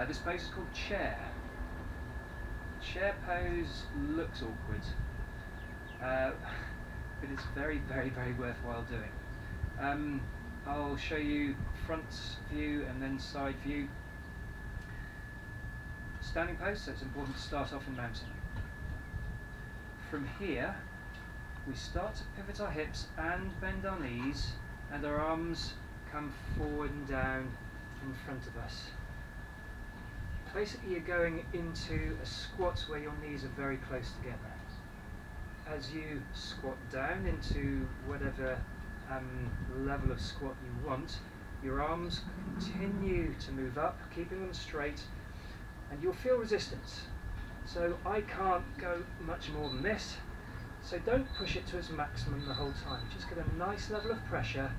This pose is called chair. Chair pose looks awkward, but it's very, very, very worthwhile doing. I'll show you front view and then side view. Standing pose, so it's important to start off in mountain. From here, we start to pivot our hips and bend our knees, and our arms come forward and down in front of us. Basically, you're going into a squat where your knees are very close together. As you squat down into whatever level of squat you want, your arms continue to move up, keeping them straight, and you'll feel resistance. So I can't go much more than this, so don't push it to its maximum the whole time. Just get a nice level of pressure.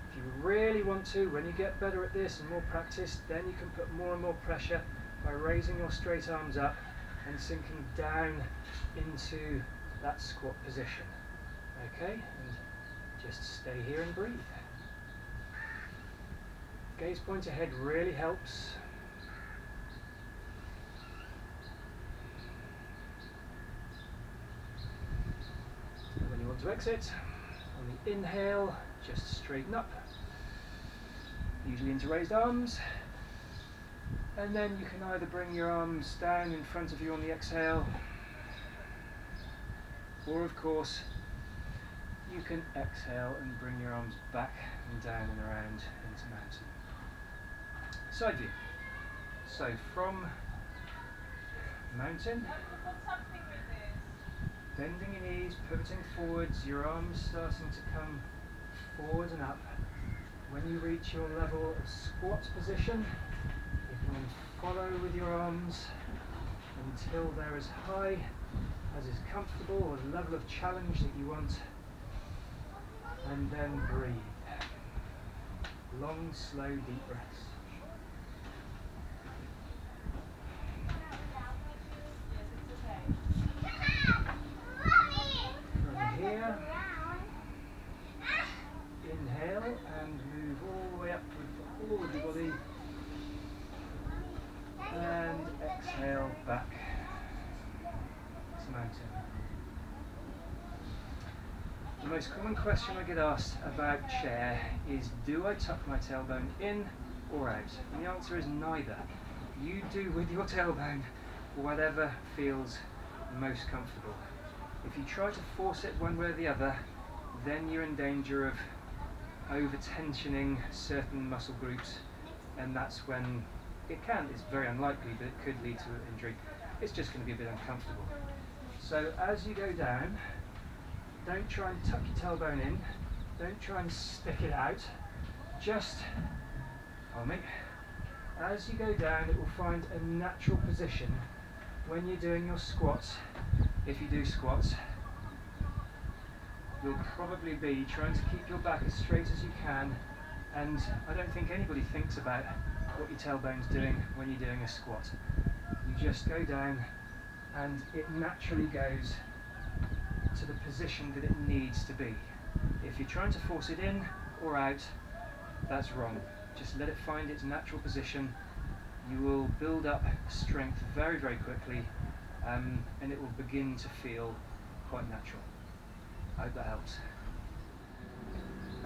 If you really want to, when you get better at this and more practice, then you can put more and more pressure by raising your straight arms up and sinking down into that squat position. Okay, and just stay here and breathe. Gaze point ahead really helps. And when you want to exit, on the inhale, just straighten up, usually into raised arms. And then you can either bring your arms down in front of you on the exhale, or of course, you can exhale and bring your arms back and down and around into mountain. Side view. So from mountain, bending your knees, pivoting forwards, your arms starting to come forward and up. When you reach your level of squat position, you can follow with your arms until they're as high as is comfortable, or the level of challenge that you want, and then breathe. Long, slow, deep breaths. From here, inhale and move all the way up with all of your body, and exhale back to mountain. The most common question I get asked about chair is, do I tuck my tailbone in or out? And the answer is neither. You do with your tailbone whatever feels most comfortable. If you try to force it one way or the other, then you're in danger of over-tensioning certain muscle groups, and that's when it's very unlikely, but it could lead to an injury. It's just going to be a bit uncomfortable. So as you go down, don't try and tuck your tailbone in, don't try and stick it out, just, as you go down, it will find a natural position when you're doing your squats. If you do squats, you'll probably be trying to keep your back as straight as you can, and I don't think anybody thinks about what your tailbone's doing when you're doing a squat. You just go down and it naturally goes to the position that it needs to be. If you're trying to force it in or out, that's wrong. Just let it find its natural position. You will build up strength very, very quickly, and it will begin to feel quite natural. I hope that helps.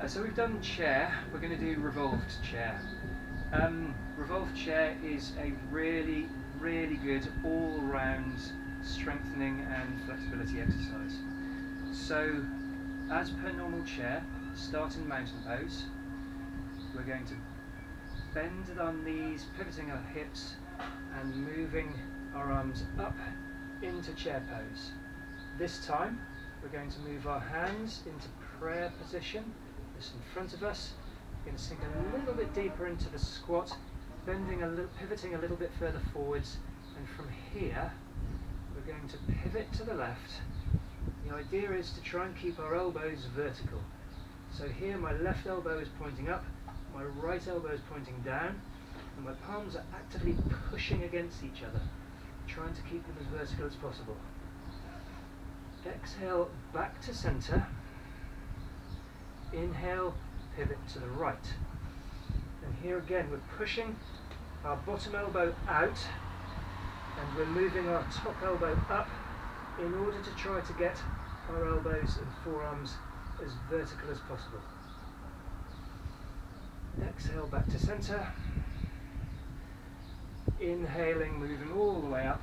So we've done chair, we're going to do revolved chair. Revolved chair is a really, really good all-round strengthening and flexibility exercise. So, as per normal chair, start in mountain pose. We're going to bend at our knees, pivoting our hips, and moving our arms up into chair pose. This time, we're going to move our hands into prayer position, just in front of us. We're going to sink a little bit deeper into the squat, pivoting a little bit further forwards, and from here, we're going to pivot to the left. The idea is to try and keep our elbows vertical. So here my left elbow is pointing up, my right elbow is pointing down, and my palms are actively pushing against each other, trying to keep them as vertical as possible. Exhale back to center. Inhale, pivot to the right. And here again we're pushing our bottom elbow out, and we're moving our top elbow up in order to try to get our elbows and forearms as vertical as possible. Exhale back to centre. Inhaling, moving all the way up,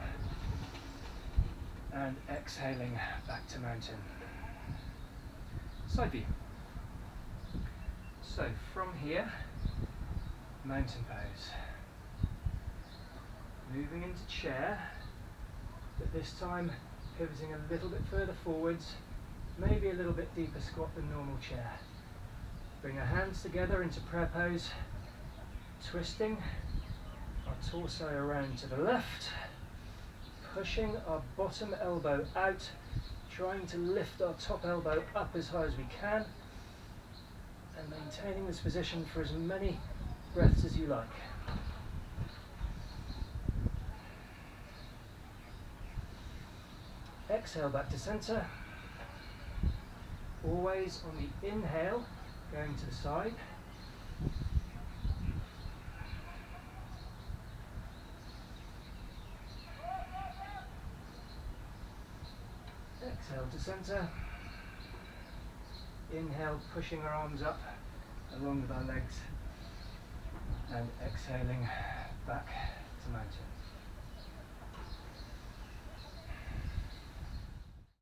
and exhaling back to mountain. Side view. So from here, mountain pose. Moving into chair, but this time pivoting a little bit further forwards, maybe a little bit deeper squat than normal chair. Bring our hands together into prayer pose, twisting our torso around to the left, pushing our bottom elbow out, trying to lift our top elbow up as high as we can, and maintaining this position for as many breaths as you like. Exhale back to centre. Always on the inhale, going to the side. Exhale to centre. Inhale, pushing our arms up along with our legs, and exhaling back to mountain.